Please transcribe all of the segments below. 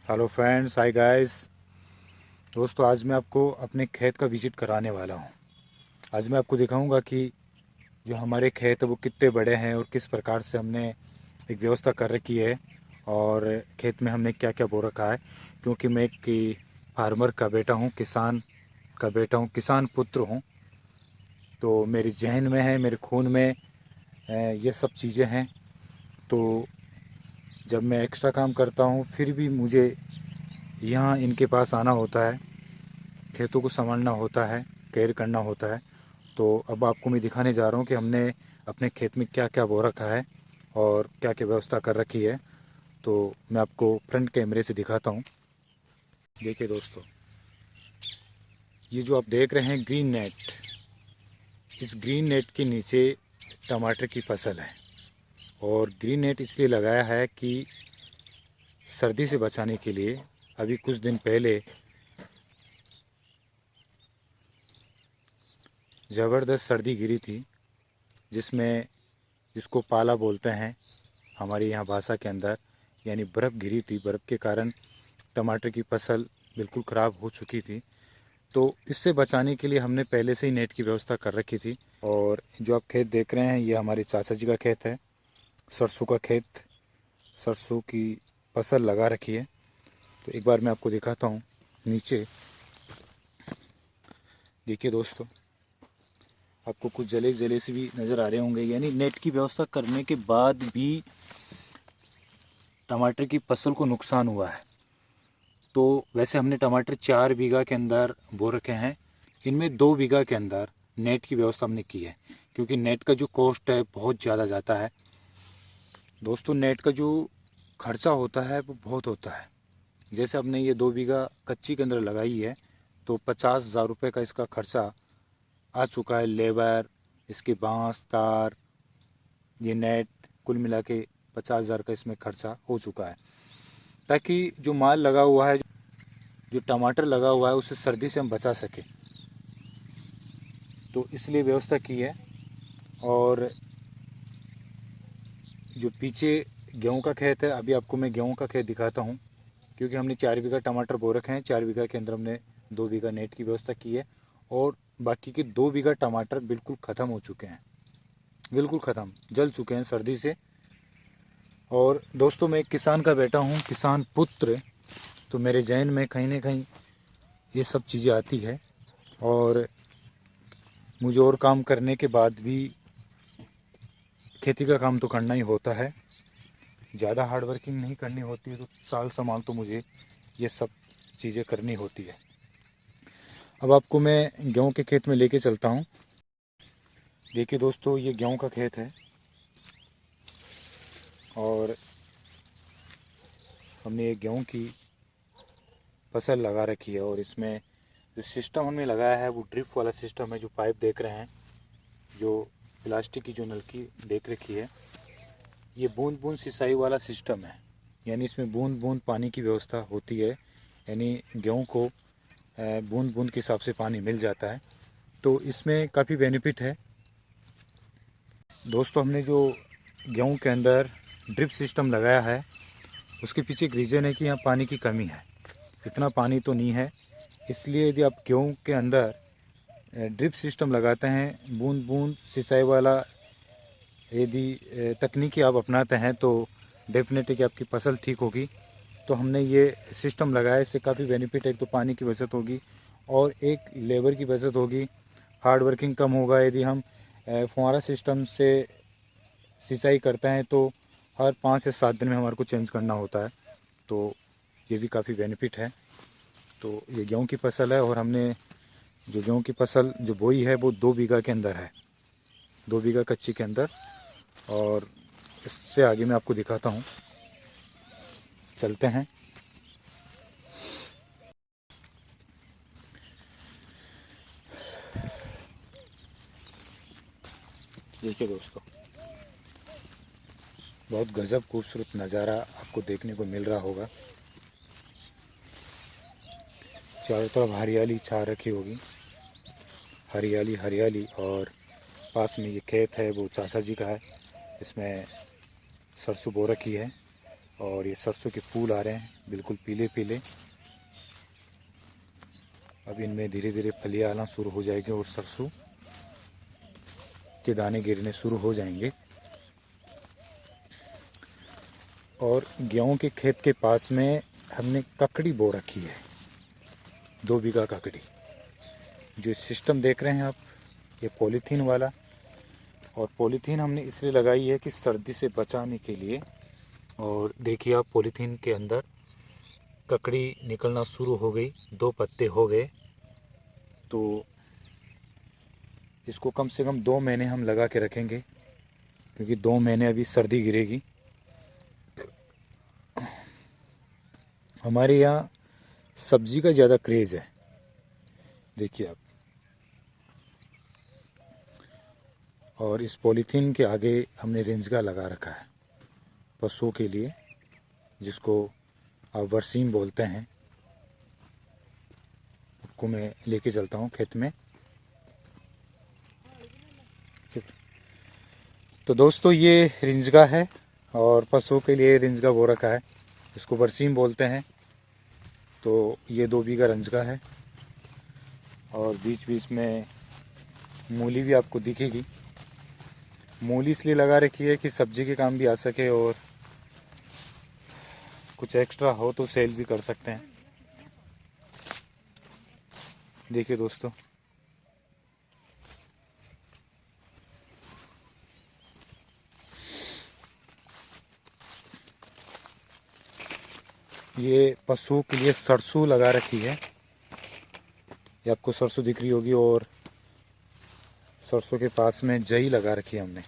Hello friends, hi guys. दोस्तों, आज मैं आपको अपने खेत का विज़िट कराने वाला हूँ। आज मैं आपको दिखाऊंगा कि जो हमारे खेत है वो कितने बड़े हैं और किस प्रकार से हमने एक व्यवस्था कर रखी है और खेत में हमने क्या क्या बो रखा है। क्योंकि मैं एक फार्मर का बेटा हूँ, किसान का बेटा हूँ, किसान पुत्र हूँ। तो मेरी जहन में है, मेरे खून में ये सब चीज़ें हैं। तो जब मैं एक्स्ट्रा काम करता हूँ फिर भी मुझे यहाँ इनके पास आना होता है, खेतों को संभालना होता है, केयर करना होता है। तो अब आपको मैं दिखाने जा रहा हूँ कि हमने अपने खेत में क्या क्या बो रखा है और क्या क्या व्यवस्था कर रखी है। तो मैं आपको फ्रंट कैमरे से दिखाता हूँ। देखिए दोस्तों, ये जो आप देख रहे हैं ग्रीन नेट, इस ग्रीन नेट के नीचे टमाटर की फसल है। और ग्रीन नेट इसलिए लगाया है कि सर्दी से बचाने के लिए। अभी कुछ दिन पहले ज़बरदस्त सर्दी गिरी थी, जिसमें जिसको पाला बोलते हैं हमारी यहाँ भाषा के अंदर, यानी बर्फ़ गिरी थी। बर्फ़ के कारण टमाटर की फसल बिल्कुल ख़राब हो चुकी थी। तो इससे बचाने के लिए हमने पहले से ही नेट की व्यवस्था कर रखी थी। और जो आप खेत देख रहे हैं ये हमारे चाचा जी का खेत है, सरसों का खेत। सरसों की फसल लगा रखी है। तो एक बार मैं आपको दिखाता हूँ नीचे। देखिए दोस्तों, आपको कुछ जले जले से भी नज़र आ रहे होंगे, यानी नेट की व्यवस्था करने के बाद भी टमाटर की फसल को नुकसान हुआ है। तो वैसे हमने टमाटर 4 बीघा के अंदर बो रखे हैं। इनमें 2 बीघा के अंदर नेट की व्यवस्था हमने की है, क्योंकि नेट का जो कॉस्ट है बहुत ज़्यादा जाता है। दोस्तों, नेट का जो खर्चा होता है वो बहुत होता है। जैसे हमने ये 2 बीघा कच्ची के अंदर लगाई है, तो 50,000 रुपये का इसका खर्चा आ चुका है। लेबर, इसके बांस, तार, ये नेट, कुल मिला के 50,000 का इसमें खर्चा हो चुका है। ताकि जो माल लगा हुआ है, जो टमाटर लगा हुआ है, उसे सर्दी से हम बचा सकें, तो इसलिए व्यवस्था की है। और जो पीछे गेहूं का खेत है, अभी आपको मैं गेहूं का खेत दिखाता हूं। क्योंकि हमने 4 बीघा टमाटर बो रखे हैं, 4 बीघा के अंदर हमने 2 बीघा नेट की व्यवस्था की है। और बाकी के 2 बीघा टमाटर बिल्कुल ख़त्म हो चुके हैं, बिल्कुल ख़त्म, जल चुके हैं सर्दी से। और दोस्तों, मैं एक किसान का बेटा हूँ, किसान पुत्र। तो मेरे जहन में कहीं ना कहीं ये सब चीज़ें आती है। और मुझे और काम करने के बाद भी खेती का काम तो करना ही होता है। ज़्यादा हार्ड वर्किंग नहीं करनी होती है, तो साल सामान तो मुझे ये सब चीज़ें करनी होती है। अब आपको मैं गेहूं के खेत में लेके चलता हूं। देखिए दोस्तों, ये गेहूं का खेत है और हमने ये गेहूं की फसल लगा रखी है। और इसमें जो सिस्टम हमने लगाया है वो ड्रिप वाला सिस्टम है। जो पाइप देख रहे हैं, जो प्लास्टिक की जो नलकी देख रखी है, ये बूंद बूंद सिंचाई वाला सिस्टम है। यानी इसमें बूंद बूंद पानी की व्यवस्था होती है। यानी गेहूं को बूंद बूंद के हिसाब से पानी मिल जाता है। तो इसमें काफ़ी बेनिफिट है। दोस्तों, हमने जो गेहूं के अंदर ड्रिप सिस्टम लगाया है, उसके पीछे एक रीज़न है कि यहाँ पानी की कमी है। इतना पानी तो नहीं है, इसलिए यदि आप गेहूं के अंदर ड्रिप सिस्टम लगाते हैं, बूंद बूंद सिंचाई वाला यदि तकनीकी आप अपनाते हैं, तो डेफिनेटली कि आपकी फसल ठीक होगी। तो हमने ये सिस्टम लगाया, इससे काफ़ी बेनिफिट है। एक तो पानी की बचत होगी और एक लेबर की बचत होगी, हार्ड वर्किंग कम होगा। यदि हम फुहारा सिस्टम से सिंचाई करते हैं तो हर 5 से 7 दिन में हमारे को चेंज करना होता है। तो ये भी काफ़ी बेनिफिट है। तो ये गेहूं की फसल है और हमने जो गेहूं की फसल जो बोई है वो 2 बीघा के अंदर है, 2 बीघा कच्ची के अंदर। और इससे आगे मैं आपको दिखाता हूँ, चलते हैं। देखिए दोस्तों, बहुत गज़ब खूबसूरत नज़ारा आपको देखने को मिल रहा होगा। चारों तरफ हरियाली छा रखी होगी, हरियाली हरियाली। और पास में ये खेत है वो चाचा जी का है, इसमें सरसों बो रखी है। और ये सरसों के फूल आ रहे हैं बिल्कुल पीले पीले। अब इनमें धीरे धीरे फलियाँ आना शुरू हो जाएगी और सरसों के दाने गिरने शुरू हो जाएंगे। और गेहूं के खेत के पास में हमने ककड़ी बो रखी है, 2 बीघा ककड़ी। जो सिस्टम देख रहे हैं आप, ये पॉलीथीन वाला, और पॉलीथीन हमने इसलिए लगाई है कि सर्दी से बचाने के लिए। और देखिए आप, पॉलीथीन के अंदर ककड़ी निकलना शुरू हो गई, 2 पत्ते हो गए। तो इसको कम से कम 2 महीने हम लगा के रखेंगे, क्योंकि 2 महीने अभी सर्दी गिरेगी। हमारे यहाँ सब्जी का ज़्यादा क्रेज़ है, देखिए आप। और इस पॉलीथीन के आगे हमने रेंजगा लगा रखा है पशुओं के लिए, जिसको आप बरसीम बोलते हैं। आपको मैं लेके चलता हूँ खेत में। तो दोस्तों, ये रिंजगा है और पशुओं के लिए रिंजगा बो रखा है, इसको बरसीम बोलते हैं। तो ये 2 बीघा रिंजगा है और बीच बीच में मूली भी आपको दिखेगी। मूली इसलिए लगा रखी है कि सब्जी के काम भी आ सके और कुछ एक्स्ट्रा हो तो सेल भी कर सकते हैं। देखिए दोस्तों, ये पशुओं के लिए सरसों लगा रखी है। ये आपको सरसों दिख रही होगी, और सरसों के पास में जई लगा रखी है हमने।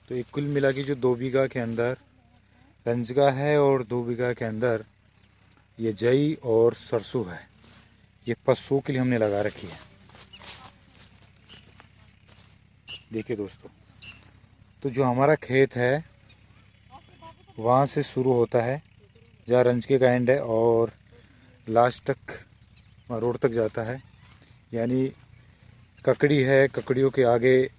तो एक कुल मिला के जो 2 बीघा के अंदर रंजगा है और 2 बीघा के अंदर ये जई और सरसों है, ये पशुओं के लिए हमने लगा रखी है। देखिए दोस्तों, तो जो हमारा खेत है वहाँ से शुरू होता है जहाँ रंजके का एंड है, और लास्ट तक रोड तक जाता है। यानी ककड़ी है, ककड़ियों के आगे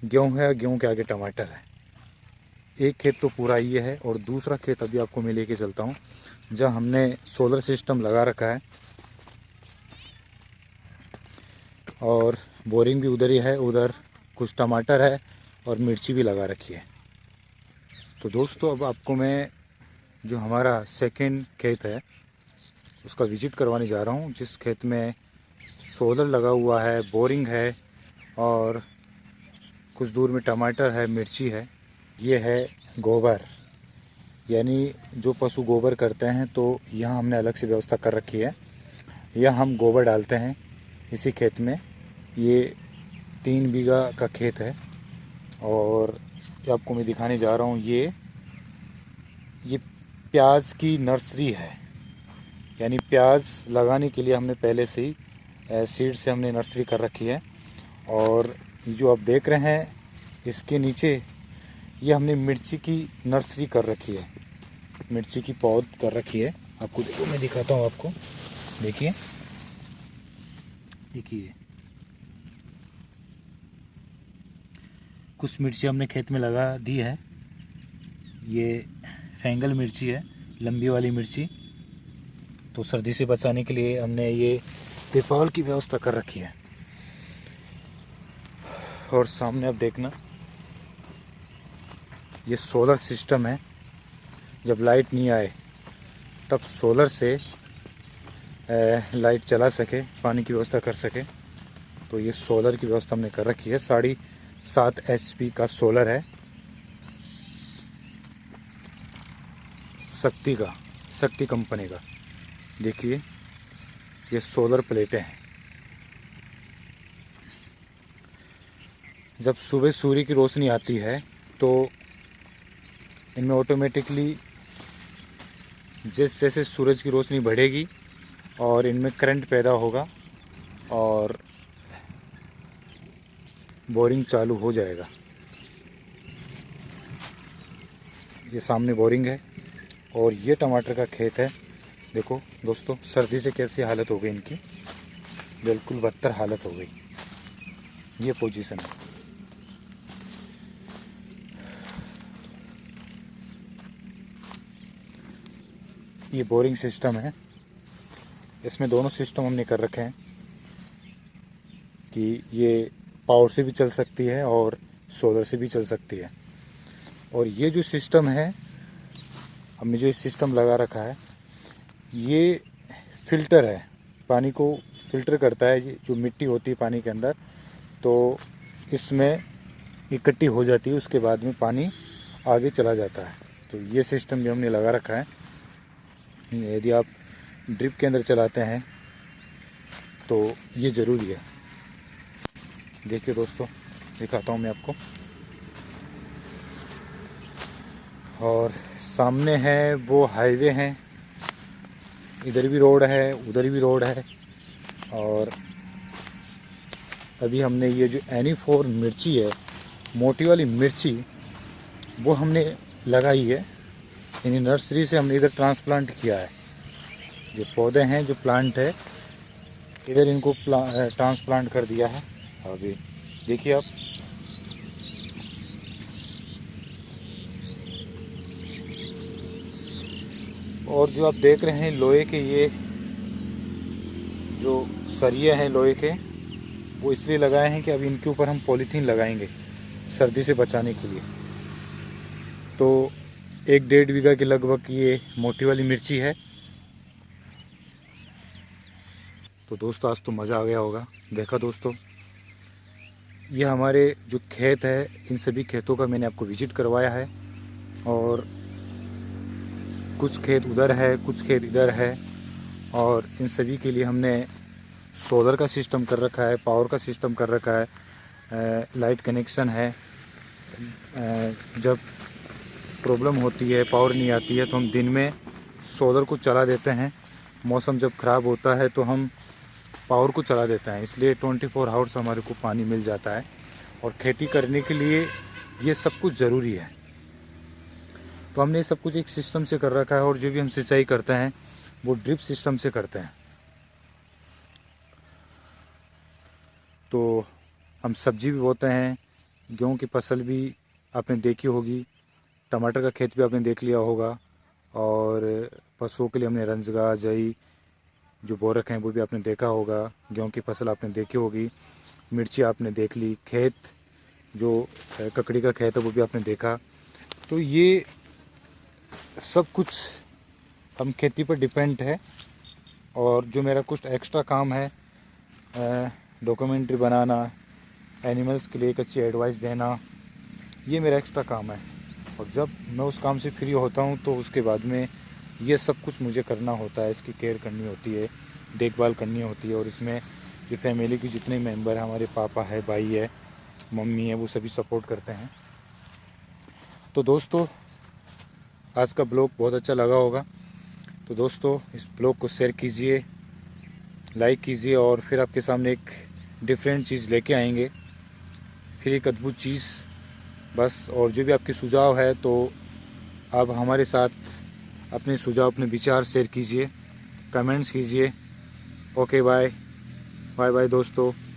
गेहूँ है, गेहूँ के आगे टमाटर है। एक खेत तो पूरा ये है, और दूसरा खेत अभी आपको मैं लेके चलता हूँ जहाँ हमने सोलर सिस्टम लगा रखा है, और बोरिंग भी उधर ही है। उधर कुछ टमाटर है और मिर्ची भी लगा रखी है। तो दोस्तों, अब आपको मैं जो हमारा सेकंड खेत है उसका विजिट करवाने जा रहा हूँ, जिस खेत में सोलर लगा हुआ है, बोरिंग है, और कुछ दूर में टमाटर है, मिर्ची है। ये है गोबर, यानी जो पशु गोबर करते हैं, तो यहाँ हमने अलग से व्यवस्था कर रखी है। यह हम गोबर डालते हैं इसी खेत में। ये 3 बीघा का खेत है, और ये आपको मैं दिखाने जा रहा हूँ। ये प्याज की नर्सरी है, यानी प्याज लगाने के लिए हमने पहले से ही सीड से हमने नर्सरी कर रखी है। और ये जो आप देख रहे हैं, इसके नीचे ये हमने मिर्ची की नर्सरी कर रखी है, मिर्ची की पौध कर रखी है। आपको देखो, मैं दिखाता हूँ आपको। देखिए देखिए, कुछ मिर्ची हमने खेत में लगा दी है। ये फैंगल मिर्ची है, लंबी वाली मिर्ची। तो सर्दी से बचाने के लिए हमने ये तिरपाल की व्यवस्था कर रखी है। और सामने आप देखना, ये सोलर सिस्टम है। जब लाइट नहीं आए तब सोलर से लाइट चला सके, पानी की व्यवस्था कर सके। तो ये सोलर की व्यवस्था हमने कर रखी है। 7.5 HP का सोलर है, शक्ति कंपनी का। देखिए, ये सोलर प्लेटें हैं। जब सुबह सूर्य की रोशनी आती है तो इनमें ऑटोमेटिकली जैसे सूरज की रोशनी बढ़ेगी और इनमें करंट पैदा होगा और बोरिंग चालू हो जाएगा। ये सामने बोरिंग है और ये टमाटर का खेत है। देखो दोस्तों, सर्दी से कैसी हालत हो गई इनकी, बिल्कुल बदतर हालत हो गई। ये पोजीशन है। ये बोरिंग सिस्टम है। इसमें दोनों सिस्टम हमने कर रखे हैं कि ये पावर से भी चल सकती है और सोलर से भी चल सकती है। और ये जो सिस्टम है, हमने जो सिस्टम लगा रखा है, ये फ़िल्टर है, पानी को फ़िल्टर करता है। जो मिट्टी होती है पानी के अंदर, तो इसमें इकट्ठी हो जाती है, उसके बाद में पानी आगे चला जाता है। तो ये सिस्टम भी हमने लगा रखा है। यदि आप ड्रिप के अंदर चलाते हैं तो ये ज़रूरी है। देखिए दोस्तों, दिखाता हूँ मैं आपको। और सामने है वो हाईवे है, इधर भी रोड है, उधर भी रोड है। और अभी हमने ये जो Any4 मिर्ची है, मोटी वाली मिर्ची, वो हमने लगाई है। यानी नर्सरी से हमने इधर ट्रांसप्लांट किया है। जो पौधे हैं, जो प्लांट है, इधर इनको ट्रांसप्लांट कर दिया है। अभी देखिए आप, और जो आप देख रहे हैं लोहे के, ये जो सरिये हैं लोहे के, वो इसलिए लगाए हैं कि अभी इनके ऊपर हम पॉलीथीन लगाएंगे सर्दी से बचाने के लिए। तो 1-1.5 बीघा के लगभग ये मोटी वाली मिर्ची है। तो दोस्तों, आज तो मज़ा आ गया होगा। देखा दोस्तों, ये हमारे जो खेत है, इन सभी खेतों का मैंने आपको विजिट करवाया है। और कुछ खेत उधर है, कुछ खेत इधर है। और इन सभी के लिए हमने सोलर का सिस्टम कर रखा है, पावर का सिस्टम कर रखा है, लाइट कनेक्शन है। जब प्रॉब्लम होती है, पावर नहीं आती है, तो हम दिन में सोलर को चला देते हैं। मौसम जब ख़राब होता है तो हम पावर को चला देते हैं। इसलिए 24 आवर्स हमारे को पानी मिल जाता है। और खेती करने के लिए ये सब कुछ ज़रूरी है। तो हमने सब कुछ एक सिस्टम से कर रखा है। और जो भी हम सिंचाई करते हैं वो ड्रिप सिस्टम से करते हैं। तो हम सब्जी भी बोते हैं, गेहूं की फसल भी आपने देखी होगी, टमाटर का खेत भी आपने देख लिया होगा। और पशुओं के लिए हमने रंजगा, जई जो बो रखे हैं वो भी आपने देखा होगा। गेहूं की फसल आपने देखी होगी, मिर्ची आपने देख ली, खेत जो ककड़ी का खेत है वो भी आपने देखा। तो ये सब कुछ हम खेती पर डिपेंड है। और जो मेरा कुछ एक्स्ट्रा काम है, डॉक्यूमेंट्री बनाना, एनिमल्स के लिए एक अच्छी एडवाइस देना, ये मेरा एक्स्ट्रा काम है। और जब मैं उस काम से फ्री होता हूँ तो उसके बाद में ये सब कुछ मुझे करना होता है। इसकी केयर करनी होती है, देखभाल करनी होती है। और इसमें जो फैमिली के जितने मेंबर हैं, हमारे पापा है, भाई है, मम्मी है, वो सभी सपोर्ट करते हैं। तो दोस्तों, आज का ब्लॉग बहुत अच्छा लगा होगा। तो दोस्तों, इस ब्लॉग को शेयर कीजिए, लाइक कीजिए। और फिर आपके सामने एक डिफरेंट चीज़ लेके आएंगे, फिर एक अद्भुत चीज़ बस। और जो भी आपके सुझाव है, तो आप हमारे साथ अपने सुझाव, अपने विचार शेयर कीजिए, कमेंट्स कीजिए। ओके, बाय बाय बाय दोस्तों।